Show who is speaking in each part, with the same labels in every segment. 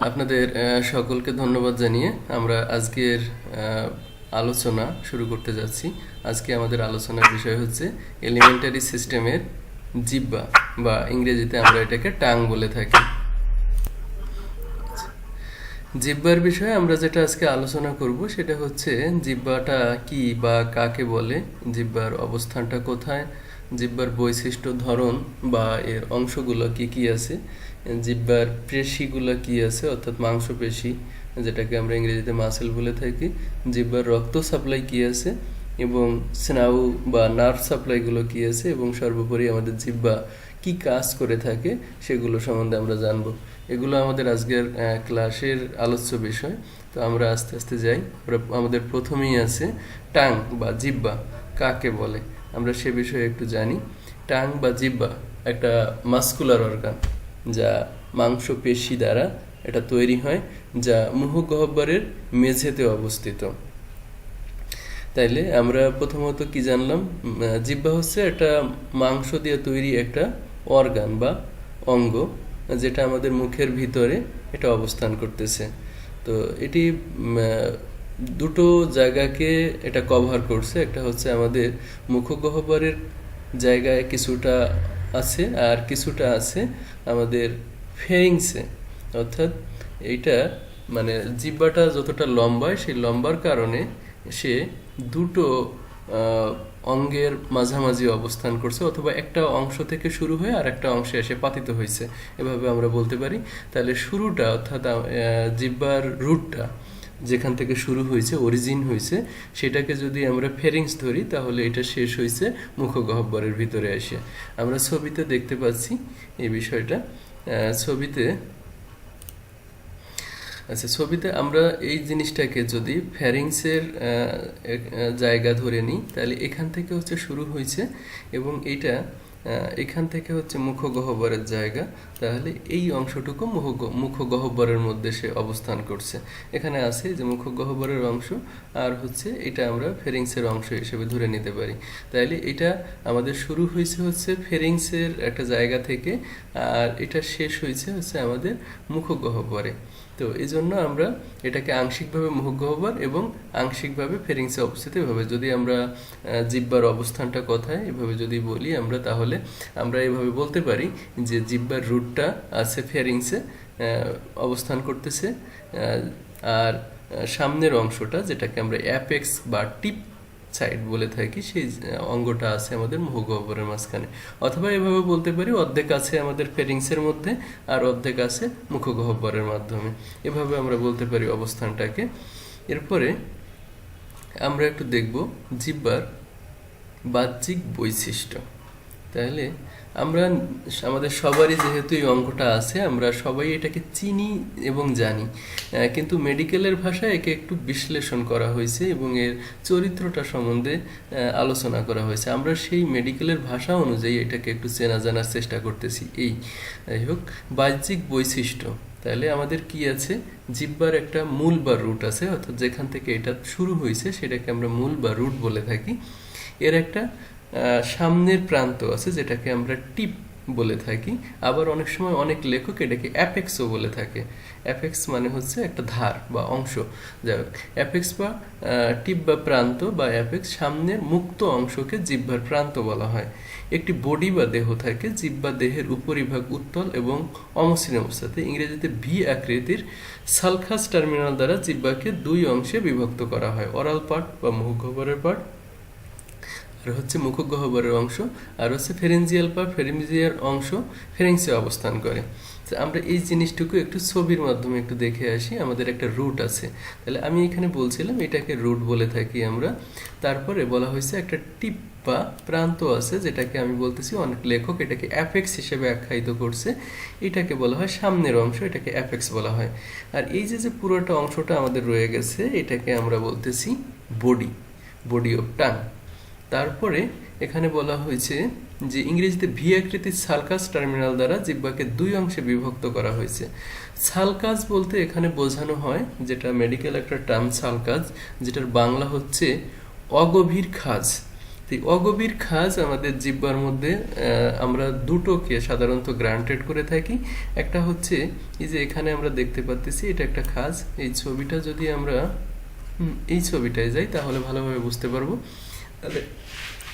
Speaker 1: আপনাদের সকলকে ধন্যবাদ জানিয়ে আমরা আজকের আলোচনা শুরু করতে যাচ্ছি। আজকে আমাদের আলোচনার বিষয় হচ্ছে এলিমেন্টারি সিস্টেমের জিহ্বা, বা ইংরেজিতে আমরা এটাকে টাং বলে থাকি। জিহ্বার বিষয়ে আমরা যেটা আজকে আলোচনা করব সেটা হচ্ছে জিহ্বাটা কি বা কাকে বলে, জিহ্বার অবস্থানটা কোথায়, জিহ্বার বৈশিষ্ট্য, ধরন বা এর অংশগুলো কি কি আছে, জিহ্বার পেশিগুলো কি আছে অর্থাৎ মাংসপেশি যেটাকে আমরা ইংরেজিতে মাসেল বলে থাকি, জিহ্বার রক্ত সাপ্লাই কি আছে এবং স্নায়ু বা নার্ভ সাপ্লাইগুলো কি আছে, এবং সর্বোপরি আমাদের জিহ্বা কি কাজ করে থাকে সেগুলো সম্বন্ধে আমরা জানব। এগুলো আমাদের আজকের ক্লাসের আলোচ্য বিষয়। তো আমরা আস্তে আস্তে যাই। আমাদের প্রথমেই আছে টাং বা জিহ্বা কাকে বলে, আমরা সে বিষয়ে একটু জানি। টাং বা জিহ্বা একটা মাস্কুলার অর্গান, যা মাংসপেশি দ্বারা এটা তৈরি হয়, যা মুখগহ্বরের মেঝেতে অবস্থিত। তাইলে আমরা প্রথমত কি জানলাম, জিহ্বা হচ্ছে একটা মাংস দিয়ে তৈরি একটা অর্গান বা অঙ্গ, যেটা আমাদের মুখের ভিতরে এটা অবস্থান করতেছে। তো এটি দুটো জায়গাকে এটা কভার করছে। একটা হচ্ছে আমাদের মুখগহ্বরের জায়গায় কিছুটা আছে, আর কিছুটা আছে আমাদের ফেরিংসে। অর্থাৎ এইটা মানে জিহ্বাটা যতটা লম্বায়, সেই লম্বার কারণে সে দুটো অঙ্গের মাঝামাঝি অবস্থান করছে, অথবা একটা অংশ থেকে শুরু হয়ে আর একটা অংশে এসে পাতিত হয়েছে, এভাবে আমরা বলতে পারি। তাহলে শুরুটা অর্থাৎ জিহ্বার রুটটা যেখান থেকে শুরু হয়েছে, অরিজিন হয়েছে, সেটাকে যদি আমরা ফেরিংস ধরি তাহলে এটা শেষ হয়েছে মুখগহ্বরের ভিতরে এসে। আমরা ছবিতে দেখতে পাচ্ছি এই বিষয়টা। ছবিতে ছবিতে আমরা এই জিনিসটাকে যদি ফ্যারিংসের জায়গা ধরে নিই, তাহলে এখান থেকে হচ্ছে শুরু হয়েছে এবং এইটা এখান থেকে হচ্ছে মুখগহ্বরের জায়গা। তাহলে এই অংশটুকু মুখগহ্বরের মধ্যে সে অবস্থান করছে। এখানে আছে যে মুখগহ্বরের অংশ, আর হচ্ছে এটা আমরা ফেরিংসের অংশ হিসেবে ধরে নিতে পারি। তাইলে এটা আমাদের শুরু হচ্ছে ফেরিংসের একটা জায়গা থেকে, আর এটা শেষ হচ্ছে আমাদের মুখগহ্বরে। তো এই জন্য আমরা এটাকে আংশিকভাবে মুখগহ্বর এবং আংশিকভাবে ফেরিংসে অবস্থিত। এভাবে যদি আমরা জিহ্বার অবস্থানটা কোথায় এভাবে যদি বলি আমরা, তাহলে আমরা এভাবে বলতে পারি যে জিহ্বার রুটটা আছে ফেরিংসে অবস্থান করতেছে, আর সামনের অংশটা যেটাকে আমরা অ্যাপেক্স বা টিপ সাইড বলে থাকি, সেই অঙ্গটা আছে আমাদের মুখগহ্বরের মাঝখানে। অথবা এভাবে বলতে পারি অর্ধেক আছে আমাদের ফেরিংসের মধ্যে আর অর্ধেক আছে মুখগহ্বরের মাধ্যমে। এভাবে আমরা বলতে পারি অবস্থানটাকে। এরপরে আমরা একটু দেখব জিহ্বার বাহ্যিক বৈশিষ্ট্য। তাহলে আমরা আমাদের সবারই যেহেতু এই অঙ্কটা আছে, আমরা সবাই এটাকে চিনি এবং জানি, কিন্তু মেডিকেলের ভাষায় একে একটু বিশ্লেষণ করা হয়েছে এবং এর চরিত্রটা সম্বন্ধে আলোচনা করা হয়েছে। আমরা সেই মেডিকেলের ভাষা অনুযায়ী এটাকে একটু চেনা জানার চেষ্টা করতেছি। যাই হোক, বাহ্যিক বৈশিষ্ট্য। তাহলে আমাদের কি আছে, জিহ্বার একটা মূল বা রুট আছে, অর্থাৎ যেখান থেকে এটা শুরু হয়েছে সেটাকে আমরা মূল বা রুট বলে থাকি। এর একটা সামনের প্রান্ত আছে যেটাকে আমরা টিপ বলে থাকি। আবার অনেক সময় অনেক লেখক এটাকে অ্যাপেক্সও বলে থাকে। অ্যাপেক্স মানে হচ্ছে একটা ধার বা অংশ। যাই হোক, অ্যাপেক্স বা টিপ বা প্রান্ত বা অ্যাপেক্স, সামনের মুক্ত অংশকে জিহ্বার প্রান্ত বলা হয়। একটি বডি বা দেহ থাকে, জিহ্বা দেহের উপরিভাগ উত্তল এবং অমসৃণ অবস্থাতে। ইংরেজিতে ভি আকৃতির সালকাস টার্মিনাল দ্বারা জিহ্বাকে দুই অংশে বিভক্ত করা হয়, অরাল পার্ট বা মুখগহ্বরের পার্ট, আর হচ্ছে মুখগহ্বরের অংশ, আর হচ্ছে ফেরেঞ্জিয়াল পার্ট, ফেরেঞ্জিয়ার অংশ ফেরিংসে অবস্থান করে। আমরা এই জিনিসটুকু একটু ছবির মাধ্যমে একটু দেখে আসি। আমাদের একটা রুট আছে, তাহলে আমি এখানে বলছিলাম এটাকে রুট বলে থাকি আমরা। তারপরে বলা হয়েছে একটা টিপ বা প্রান্ত আছে, যেটাকে আমি বলতেছি অনেক লেখক এটাকে অ্যাপেক্স হিসেবে আখ্যায়িত করছে। এটাকে বলা হয় সামনের অংশ, এটাকে অ্যাপেক্স বলা হয়। আর এই যে পুরোটা অংশটা আমাদের রয়ে গেছে, এটাকে আমরা বলতেছি বডি অফ টাং। তারপরে এখানে বলা হয়েছে যে ইংরেজিতে ভি আকৃতির সালকাস টার্মিনাল দ্বারা জিহ্বাকে দুই অংশে বিভক্ত করা হয়েছে। সালকাস বলতে এখানে বোঝানো হয়, যেটা মেডিকেল একটা টার্ম সালকাস, যেটার বাংলা হচ্ছে অগভীর খাজ। তো এই অগভীর খাঁজ আমাদের জিহ্বার মধ্যে আমরা দুটোকে সাধারণত গ্রান্টেড করে থাকি। একটা হচ্ছে এই যে এখানে আমরা দেখতে পাচ্ছি, এটা একটা খাঁজ। এই ছবিটা যদি আমরা এই ছবিটায় যাই তাহলে ভালোভাবে বুঝতে পারবো। তাহলে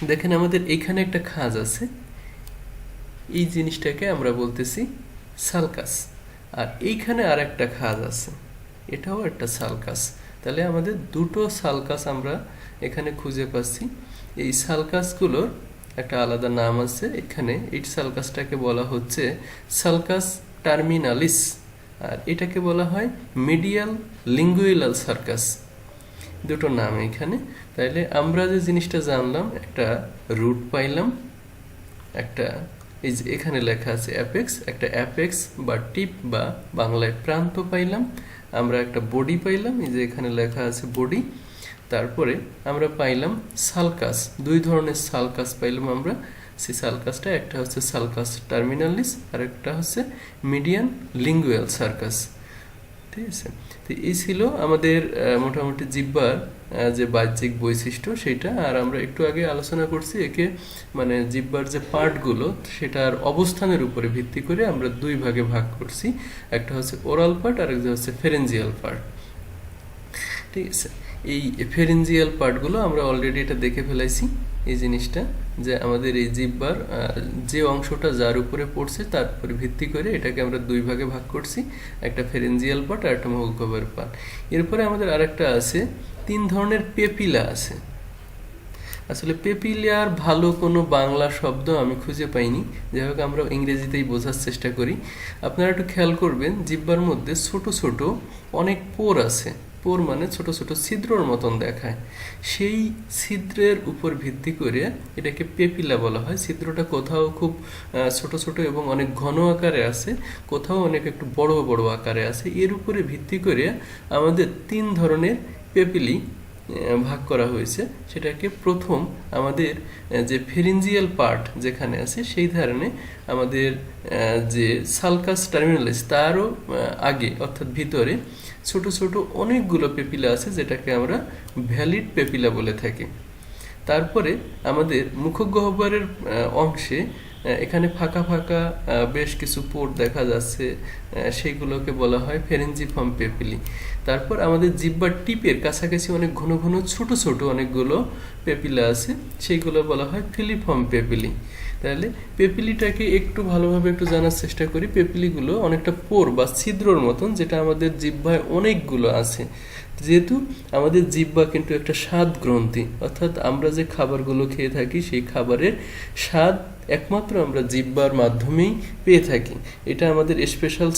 Speaker 1: দেখেন আমাদের এইখানে একটা খাঁজ আছে, এই জিনিসটাকে আমরা বলতেছি সালকাস। আর এইখানে আর একটা খাঁজ আছে, এটাও একটা সালকাস। তাহলে আমাদের দুটো সালকাস আমরা এখানে খুঁজে পাচ্ছি। এই সালকাসগুলোর একটা আলাদা নাম আছে এখানে। এই সালকাসটাকে বলা হচ্ছে সালকাস টার্মিনালিস, আর এটাকে বলা হয় মিডিয়াল লিঙ্গুয়াল সার্কাস। দুটো নাম এখানে। তাইলে আমরা যে জিনিসটা জানলাম, একটা রুট পাইলাম, একটা এই যে এখানে লেখা আছে অ্যাপেক্স, একটা অ্যাপেক্স বা টিপ বা বাংলায় প্রান্ত পাইলাম। আমরা একটা বডি পাইলাম, এই যে এখানে লেখা আছে বডি। তারপরে আমরা পাইলাম সালকাস, দুই ধরনের সালকাস পাইলাম আমরা। সেই সালকাসটা একটা হচ্ছে সালকাস টার্মিনালিস আর একটা হচ্ছে মিডিয়ান লিঙ্গুয়াল সার্কাস। ঠিক আছে, তো এই ছিল আমাদের মোটামুটি জিহ্বার যে বাহ্যিক বৈশিষ্ট্য সেটা। আর আমরা একটু আগে আলোচনা করছি একে মানে জিহ্বার যে পার্টগুলো সেটার অবস্থানের উপরে ভিত্তি করে আমরা দুই ভাগে ভাগ করছি, একটা হচ্ছে ওরাল পার্ট আর একটা হচ্ছে ফেরেঞ্জিয়াল পার্ট। ঠিক আছে, এই ফেরেঞ্জিয়াল পার্টগুলো আমরা অলরেডি এটা দেখে ফেলাইছি। এই জিনিসটা যে আমাদের এই জিহ্বার যে অংশটা যার উপরে পড়ছে তার উপরে ভিত্তি করে এটাকে আমরা দুই ভাগে ভাগ করছি, একটা ফেরেঞ্জিয়াল পার্ট আর একটা মুখগহ্বরের পার্ট। এরপরে আমাদের আরেকটা আছে, তিন ধরনের পেপিলা আছে। আসলে পেপিলার ভালো কোনো বাংলা শব্দ আমি খুঁজে পাইনি, যাই হোক আমরা ইংরেজিতেই বোঝার চেষ্টা করি। আপনারা একটু খেয়াল করবেন জিহ্বার মধ্যে ছোট ছোট অনেক পোর আছে। পোর মানে ছোট ছোট ছিদ্রর মতন দেখায়। সেই ছিদ্রের উপর ভিত্তি করে এটাকে পেপিলা বলা হয়। ছিদ্রটা কোথাও খুব ছোট ছোট এবং অনেক ঘন আকারে আছে, কোথাও অনেক একটু বড় বড় আকারে আছে। এর উপরে ভিত্তি করে আমাদের তিন ধরনের পেপিলি ভাগ করা হয়েছে। সেটাকে প্রথম আমাদের যে ফেরেঞ্জিয়াল পার্ট যেখানে আছে সেই ধরনের আমাদের যে সালকাস টার্মিনালিস তারও আগে অর্থাৎ ভিতরে ছোট ছোট অনেকগুলো পেপিলা আছে, যেটাকে আমরা ভ্যালিড পেপিলা বলে থাকি। তারপরে আমাদের মুখগহ্বরের অংশে এখানে ফাঁকা ফাঁকা বেশ কিছু পোর দেখা যাচ্ছে, সেইগুলোকে বলা হয় ফেরেঞ্জিফর্ম পেপিলি। তারপর আমাদের জিহ্বার টিপের কাছাকাছি অনেক ঘন ঘন ছোট ছোট অনেকগুলো পেপিলা আছে, সেইগুলো বলা হয় ফিলিফর্ম পেপিলি। তাহলে পেপিলিটাকে একটু ভালোভাবে একটু জানার চেষ্টা করি। পেপিলিগুলো অনেকটা পোর বা ছিদ্রর মতন, যেটা আমাদের জিহ্বায় অনেকগুলো আছে। যেহেতু আমাদের জিহ্বা কিন্তু একটা স্বাদ গ্রন্থি, অর্থাৎ আমরা যে খাবারগুলো খেয়ে থাকি সেই খাবারের স্বাদ একমাত্র আমরা জিহ্বার মাধ্যমেই পেয়ে থাকি। এটা আমাদের স্পেশাল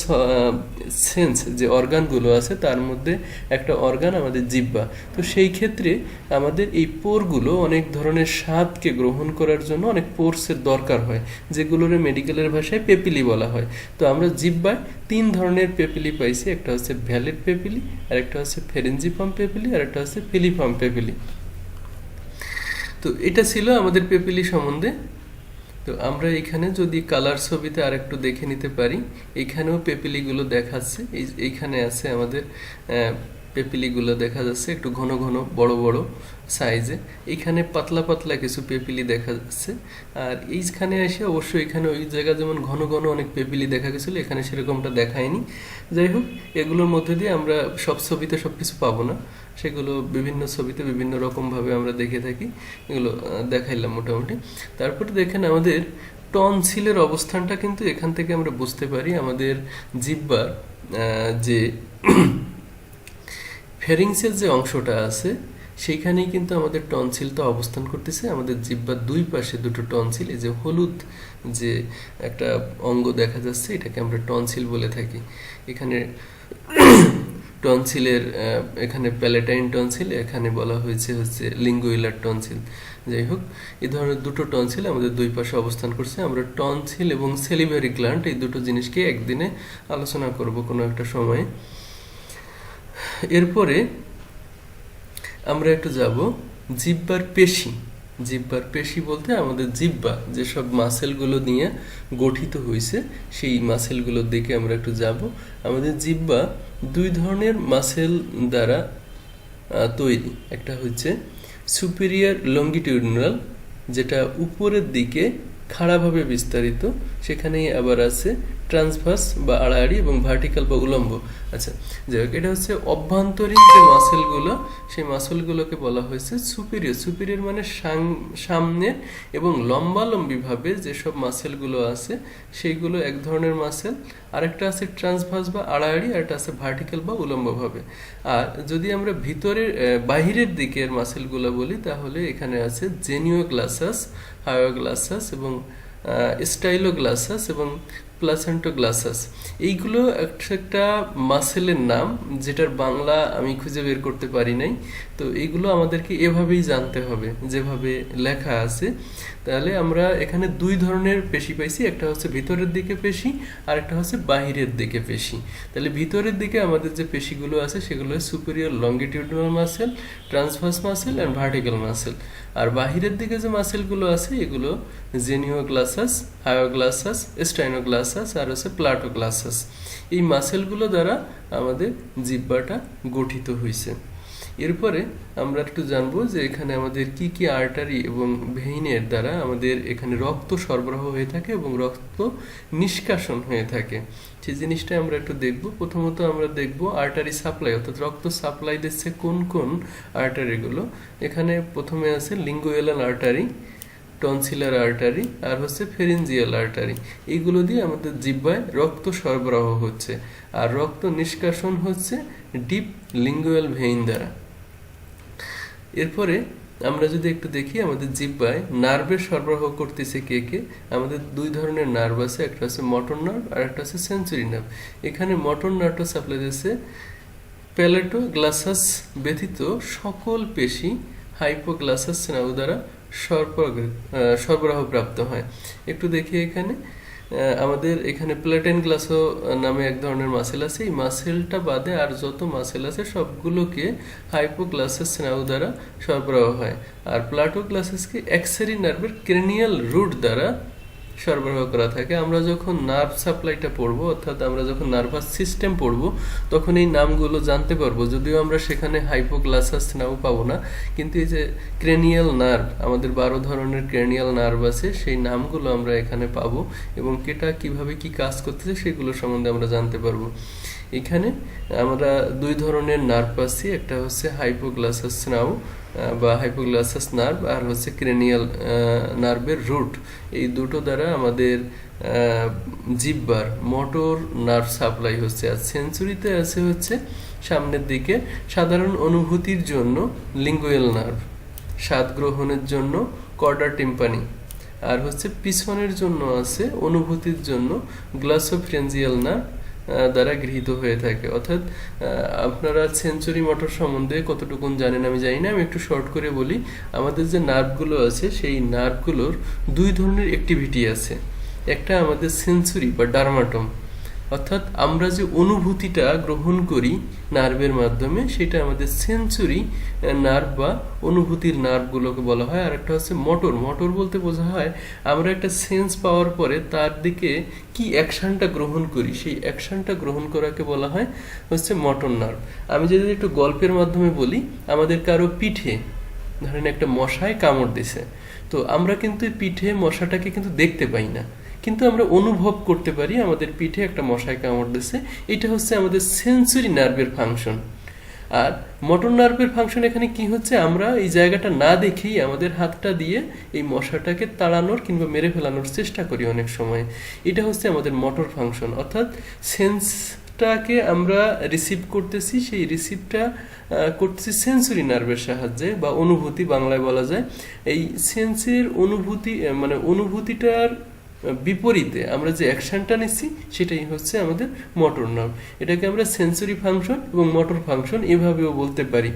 Speaker 1: সেন্স যে অর্গানগুলো আছে তার মধ্যে একটা অর্গান আমাদের জিহ্বা। তো সেই ক্ষেত্রে আমাদের এই পোরগুলো অনেক ধরনের স্বাদকে গ্রহণ করার জন্য অনেক পোর্সের দরকার হয়, যেগুলোর মেডিকেলের ভাষায় পেপিলি বলা হয়। তো আমরা জিহ্বায় তিন ধরনের পেপিলি পাইছি, একটা হচ্ছে ভ্যালিড পেপিলি, আর একটা হচ্ছে ফেরেঞ্জিফর্ম পেপিলি, আর একটা হচ্ছে ফিলিফর্ম পেপিলি। তো এটা ছিল আমাদের পেপিলি সম্বন্ধে। তো আমরা এখানে যদি কালার ছবিতে আর একটু দেখে নিতে পারি, এখানেও পেপিলিগুলো দেখাচ্ছে। এইখানে আছে আমাদের পেপিলিগুলো দেখা যাচ্ছে একটু ঘন ঘন বড় বড় সাইজে। এইখানে পাতলা পাতলা কিছু পেপিলি দেখা যাচ্ছে। আর এইখানে এসে অবশ্যই এখানে ওই জায়গা যেমন ঘন ঘন অনেক পেপিলি দেখা গেছিলো, এখানে সেরকমটা দেখায়নি। যাই হোক, এগুলোর মধ্যে দিয়ে আমরা সব ছবিতে সব কিছু পাবো না, সেগুলো বিভিন্ন ছবিতে বিভিন্ন রকমভাবে আমরা দেখে থাকি। এগুলো দেখাইলাম মোটামুটি। তারপরে দেখেন আমাদের টনসিলের অবস্থানটা কিন্তু এখান থেকে আমরা বুঝতে পারি। আমাদের জিহ্বার যে ফেরিংসের যে অংশটা আছে সেইখানেই কিন্তু আমাদের টনসিলটা অবস্থান করতেছে। আমাদের জিহ্বার দুই পাশে দুটো টনসিল, এই যে হলুদ যে একটা অঙ্গ দেখা যাচ্ছে এটাকে আমরা টনসিল বলে থাকি। এখানে টনসিলের এখানে প্যালেটাইন টনসিল, এখানে বলা হয়েছে হচ্ছে লিঙ্গুইলার টনসিল। যাই হোক, এই ধরনের দুটো টনসিল আমাদের দুই পাশে অবস্থান করছে। আমরা টনসিল এবং সেলিভারি গ্ল্যান্ড এই দুটো জিনিসকে একদিনে আলোচনা করব কোনো একটা সময়ে। এরপরে আমরা একটু যাব জিহ্বার পেশি। জিহ্বার পেশি বলতে আমাদের জিহ্বা যেসব মাসেলগুলো নিয়ে গঠিত হয়েছে সেই মাসেলগুলোর দিকে আমরা একটু যাব। আমাদের জিহ্বা দুই ধরনের মাসেল দ্বারা তৈরি। একটা হচ্ছে সুপিরিয়র লঙ্গিটিউডিনাল যেটা উপরের দিকে খাড়াভাবে বিস্তারিত, সেখানেই আবার আছে ট্রান্সভার্স বা আড়াআড়ি এবং ভার্টিক্যাল বা উলম্ব। আচ্ছা, যাই হোক, এটা হচ্ছে অভ্যন্তরীণ যে মাসেলগুলো, সেই মাসেলগুলোকে বলা হয়েছে সুপিরিয়র। সুপিরিয়র মানে সামনের এবং লম্বালম্বিভাবে যেসব মাসেলগুলো আছে সেইগুলো এক ধরনের মাসেল। আরেকটা আছে ট্রান্সভার্স বা আড়াআড়ি, আর একটা আছে ভার্টিক্যাল বা উলম্বভাবে। আর যদি আমরা ভিতরের বাহিরের দিকের মাসেলগুলো বলি, তাহলে এখানে আছে জেনিওগ্লাসাস, হায়োগ্লাসাস এবং স্টাইলোগ্লাসাস এবং প্লাসেন্টোগ্লাসাস। এইগুলো একটা মাসেলের নাম, যেটার বাংলা আমি খুঁজে বের করতে পারি নাই। তো এইগুলো আমাদেরকে এভাবেই জানতে হবে যেভাবে লেখা আছে। তাহলে আমরা এখানে দুই ধরনের পেশি পাইছি, একটা হচ্ছে ভিতরের দিকে পেশি আর একটা হচ্ছে বাহিরের দিকে পেশি। তাহলে ভিতরের দিকে আমাদের যে পেশিগুলো আছে সেগুলো superior longitudinal muscle, transverse muscle and vertical muscle. আর বাহিরের দিকে যে মাসেলগুলো আছে এগুলো জেনিওগ্লাসাস, হায়োগ্লাসাস, স্টাইনোগ্লাসাস আর হচ্ছে প্লাটোগ্লাসাস। এই মাসেলগুলো দ্বারা আমাদের জিহ্বাটা গঠিত হয়েছে। এরপরে আমরা একটু জানবো যে এখানে আমাদের কি কি আর্টারি এবং ভেইনের দ্বারা আমাদের এখানে রক্ত সরবরাহ হয়ে থাকে এবং রক্ত নিষ্কাশন হয়ে থাকে, সেই জিনিসটা আমরা একটু দেখব। প্রথমত আমরা দেখব আর্টারি সাপ্লাই, অর্থাৎ রক্ত সাপ্লাই দিচ্ছে কোন কোন আর্টারিগুলো। এখানে প্রথমে আছে লিঙ্গুয়াল আর্টারি, টনসিলার আর্টারি আর হচ্ছে ফেরিঞ্জিয়াল আর্টারি। এইগুলো দিয়ে আমাদের জিহ্বায় রক্ত সরবরাহ হচ্ছে, আর রক্ত নিষ্কাশন হচ্ছে ডিপ লিঙ্গুয়াল ভেইন দ্বারা। এরপরে আমরা যদি একটু দেখি আমাদের জিহ্বায় নার্ভের সরবরাহ করতেছে কে কে। আমাদের দুই ধরনের নার্ভ আছে, একটা হচ্ছে মোটর নার্ভ আর একটা হচ্ছে সেন্সরি নার্ভ। এখানে মোটর নার্ভটা সাপ্লাই দিচ্ছে প্যালেটোগ্লাসাস ব্যতীত সকল পেশি হাইপোগ্লাসাস স্নায়ু দ্বারা সরবরাহ প্রাপ্ত হয়। একটু দেখি এখানে আমাদের এখানে প্লেটেন গ্লাসো নামে এক ধরনের মাসেল আছে। এই মাসেলটা বাদে আর যত মাসেল আছে সবগুলোকে হাইপোগ্লাসাস স্নায়ু দ্বারা সরবরাহ হয়, আর প্লাটোগ্লাসাসকে অ্যাক্সেরি নার্ভের ক্রেনিয়াল রুট দ্বারা সরবরাহ করা থাকে। আমরা যখন নার্ভ সাপ্লাইটা পড়বো, অর্থাৎ আমরা যখন নার্ভাস সিস্টেম পড়বো, তখন এই নামগুলো জানতে পারবো, যদিও আমরা সেখানে হাইপোগ্লাসাস নাও পাবো না, কিন্তু এই যে ক্রেনিয়াল নার্ভ, আমাদের 12 ধরনের ক্রেনিয়াল নার্ভ আছে, সেই নামগুলো আমরা এখানে পাবো এবং কেটা কিভাবে কি কাজ করতেছে সেগুলো সম্বন্ধে আমরা জানতে পারবো। এখানে আমরা দুই ধরনের নার্ভ পাচ্ছি, একটা হচ্ছে হাইপোগ্লাসাস নার্ভ বা হাইপোগ্লাসাস নার্ভ আর হচ্ছে ক্রেনিয়াল নার্ভের রুট। এই দুটো দ্বারা আমাদের জিহ্বার মোটর নার্ভ সাপ্লাই হচ্ছে। আর সেন্সরিতে আছে হচ্ছে সামনের দিকে সাধারণ অনুভূতির জন্য লিঙ্গুয়াল নার্ভ, স্বাদ গ্রহণের জন্য কর্ডা টিম্পানি, আর হচ্ছে পিছনের জন্য আছে অনুভূতির জন্য গ্লাসোফ্রেঞ্জিয়াল নার্ভ দ্বারা গৃহীত হয়ে থাকে। অর্থাৎ আপনারা সেন্সরি মোটর সম্বন্ধে কতটুকুন জানেন আমি জানি না, আমি একটু শর্ট করে বলি। আমাদের যে নার্ভগুলো আছে সেই নার্ভগুলোর দুই ধরনের অ্যাক্টিভিটি আছে। একটা আমাদের সেন্সরি বা ডার্মাটম, অর্থাৎ আমরা যে অনুভূতিটা গ্রহণ করি নার্ভের মাধ্যমে, সেটা আমাদের সেন্সরি নার্ভ বা অনুভূতির নার্ভগুলোকে বলা হয়। আর একটা হচ্ছে মোটর। মোটর বলতে বোঝা হয় আমরা একটা সেন্স পাওয়ার পরে তার দিকে কি অ্যাকশনটা গ্রহণ করি, সেই অ্যাকশনটা গ্রহণ করাকে বলা হয় হচ্ছে মোটর নার্ভ। আমি যদি একটু গল্পের মাধ্যমে বলি, আমাদের কারো পিঠে ধরেন একটা মশায় কামড় দিছে, তো আমরা কিন্তু পিঠে মশাটাকে কিন্তু দেখতে পাই না, কিন্তু আমরা অনুভব করতে পারি আমাদের পিঠে একটা মশায় কামড় দিচ্ছে। এটা হচ্ছে আমাদের সেন্সরি নার্ভের ফাংশন। আর মোটর নার্ভের ফাংশন এখানে কি হচ্ছে, আমরা এই জায়গাটা না দেখেই আমাদের হাতটা দিয়ে এই মশাটাকে তাড়ানোর কিংবা মেরে ফেলানোর চেষ্টা করি অনেক সময়। এটা হচ্ছে আমাদের মোটর ফাংশন, অর্থাৎ সেন্সটাকে আমরা রিসিভ করতেছি, সেই রিসিভটা করতেছি সেন্সরি নার্ভের সাহায্যে বা অনুভূতি বাংলায় বলা যায়। এই সেন্সের অনুভূতি মানে অনুভূতিটার বিপরীতে আমরা যে অ্যাকশনটা নিচ্ছি সেটাই হচ্ছে আমাদের মোটর নার্ভ। এটাকে আমরা সেন্সরি ফাংশন এবং মোটর ফাংশন এভাবেও বলতে পারি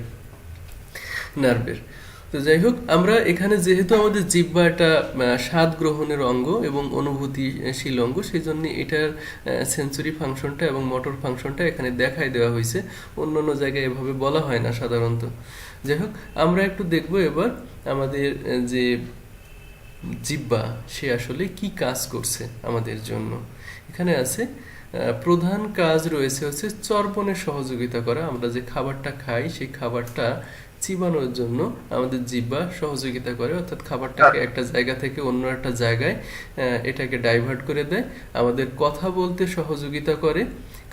Speaker 1: নার্ভের। তো যাই হোক, আমরা এখানে যেহেতু আমাদের জিহ্বা একটা স্বাদ গ্রহণের অঙ্গ এবং অনুভূতিশীল অঙ্গ, সেই জন্য এটার সেন্সরি ফাংশনটা এবং মোটর ফাংশনটা এখানে দেখাই দেওয়া হয়েছে, অন্য অন্য জায়গায় এভাবে বলা হয় না সাধারণত। যাই হোক, আমরা একটু দেখব এবার আমাদের যে জিহ্বা সে আসলে কি কাজ করছে আমাদের জন্য। এখানে আছে প্রধান কাজ রয়েছে হচ্ছে চর্বণে সহযোগিতা করা। আমরা যে খাবারটা খাই সেই খাবারটা চিবানোর জন্য আমাদের জিহ্বা সহযোগিতা করে, অর্থাৎ খাবারটাকে একটা জায়গা থেকে অন্য একটা জায়গায় এটাকে ডাইভার্ট করে দেয়, আমাদের কথা বলতে সহযোগিতা করে,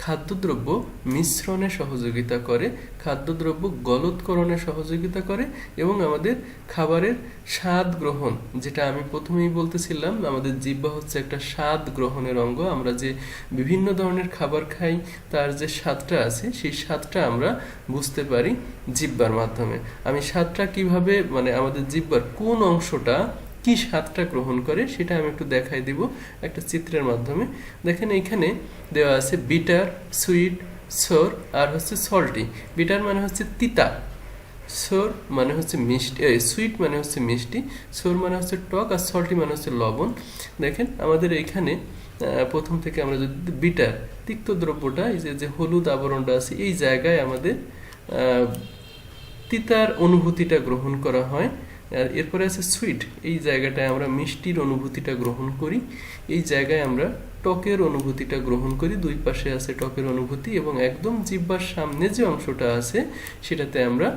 Speaker 1: খাদ্যদ্রব্য মিশ্রণে সহযোগিতা করে, খাদ্যদ্রব্য গলৎকরণে সহযোগিতা করে এবং আমাদের খাবারের স্বাদ গ্রহণ, যেটা আমি প্রথমেই বলতেছিলাম, আমাদের জিহ্বা হচ্ছে একটা স্বাদ গ্রহণের অঙ্গ। আমরা যে বিভিন্ন ধরনের খাবার খাই তার যে স্বাদটা আছে সেই স্বাদটা আমরা বুঝতে পারি জিহ্বার মাধ্যমে। আমি স্বাদটা কিভাবে, মানে আমাদের জিহ্বার কোন অংশটা কি স্বাদটা গ্রহণ করে সেটা আমি একটু দেখাই দিব একটা চিত্রের মাধ্যমে। দেখেন এখানে দেওয়া আছে বিটার, সুইট, সোর আর হচ্ছে সল্টি। বিটার মানে হচ্ছে তিতা, সোর মানে হচ্ছে মিষ্টি, সুইট মানে হচ্ছে মিষ্টি, সোর মানে হচ্ছে টক, আর সল্টি মানে হচ্ছে লবণ। দেখেন আমাদের এখানে প্রথম থেকে আমরা যদি বিটার তিক্ত দ্রব্যটা, এই যে হলুদ আবরণটা আছে এই জায়গায় আমাদের তিতার অনুভূতিটা গ্রহণ করা হয়। এরপরে আছে সুইট, এই জায়গাটায় আমরা মিষ্টির অনুভূতিটা গ্রহণ করি, এই জায়গায় আমরা টকের অনুভূতিটা গ্রহণ করি, দুই পাশে আছে টকের অনুভূতি, এবং একদম জিহ্বার সামনে যে অংশটা আছে সেটাতে আমরা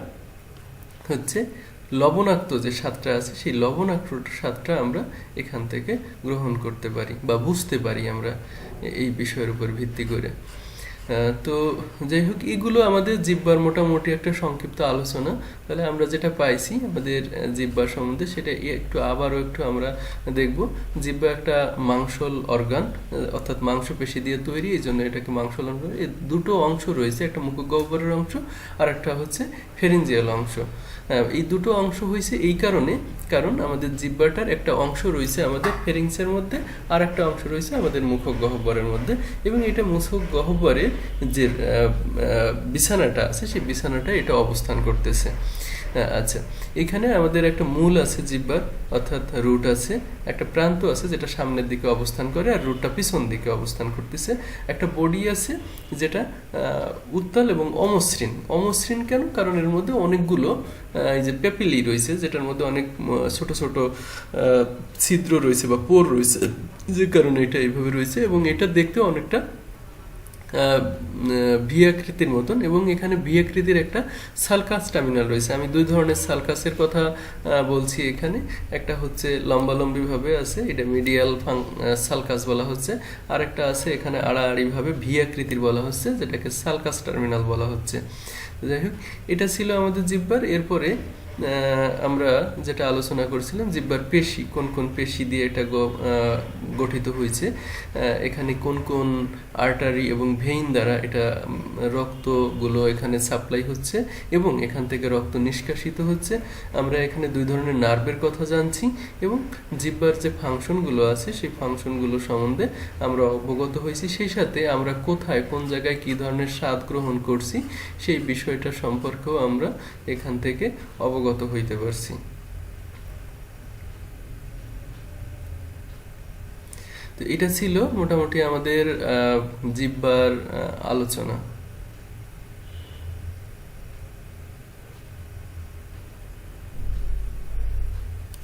Speaker 1: হচ্ছে লবণাক্ত যে স্বাদটা আছে সেই লবণাক্ত স্বাদটা আমরা এখান থেকে গ্রহণ করতে পারি বা বুঝতে পারি আমরা এই বিষয়ের উপর ভিত্তি করে। তো যাই হোক, এগুলো আমাদের জিহ্বার মোটামুটি একটা সংক্ষিপ্ত আলোচনা। তাহলে আমরা যেটা পাইছি আমাদের জিহ্বার সম্বন্ধে সেটা আবারও একটু আমরা দেখব। জিহ্বা একটা মাংসল অর্গান, অর্থাৎ মাংসপেশি দিয়ে তৈরি, এই জন্য এটাকে মাংসল অর্গান। এর দুটো অংশ রয়েছে, একটা মুখগহ্বরের অংশ আর একটা হচ্ছে ফেরিঞ্জিয়াল অংশ। এই দুটো অংশ হয়েছে এই কারণ আমাদের জিহ্বাটার একটা অংশ রয়েছে আমাদের ফেরিংসের মধ্যে আর একটা অংশ রয়েছে আমাদের মুখগহ্বরের মধ্যে, এবং এটা মুখগহ্বরের যে বিছানাটা আছে সেই বিছানাটা এটা অবস্থান করতেছে। আচ্ছা, এখানে আমাদের একটা মূল আছে জিহ্বার, অর্থাৎ রুট আছে, একটা প্রান্ত আছে যেটা সামনের দিকে অবস্থান করে আর রুটটা পিছন দিকে অবস্থান করতেছে, একটা বডি আছে যেটা উত্তাল এবং অমসৃণ। অমসৃণ কেন? কারণ এর মধ্যে অনেকগুলো এই যে পেপিলি রয়েছে, যেটার মধ্যে অনেক ছোট ছোট ছিদ্র রয়েছে বা পোর রয়েছে, যে কারণে এটা এইভাবে রয়েছে, এবং এটা দেখতে অনেকটা ভি আকৃতির মতন, এবং এখানে ভি আকৃতির একটা সালকাস টার্মিনাল রয়েছে। আমি দুই ধরনের সালকাসের কথা বলছি এখানে, একটা হচ্ছে লম্বালম্বি ভাবে আছে, এটা মিডিয়াল সালকাস বলা হচ্ছে, আর একটা আছে এখানে আড়াআড়ি ভাবে ভি আকৃতির বলা হচ্ছে, যেটাকে সালকাস টার্মিনাল বলা হচ্ছে। যাই হোক, এটা ছিল আমাদের জিহ্বার। এরপরে আমরা যেটা আলোচনা করছিলাম জিহ্বার পেশি, কোন কোন পেশি দিয়ে এটা গঠিত হয়েছে, এখানে কোন কোন আর্টারি এবং ভেইন দ্বারা এটা রক্তগুলো এখানে সাপ্লাই হচ্ছে এবং এখান থেকে রক্ত নিষ্কাশিত হচ্ছে। আমরা এখানে দুই ধরনের নার্ভের কথা জানছি, এবং জিহ্বার যে ফাংশনগুলো আছে সেই ফাংশনগুলো সম্বন্ধে আমরা অবগত হয়েছি। সেই সাথে আমরা কোথায় কোন জায়গায় কী ধরনের স্বাদ গ্রহণ করছি সেই বিষয়টা সম্পর্কেও আমরা এখান থেকে অবগত হইতে পারছি। তো এটা ছিল মোটামুটি আমাদের জিহ্বার আলোচনা।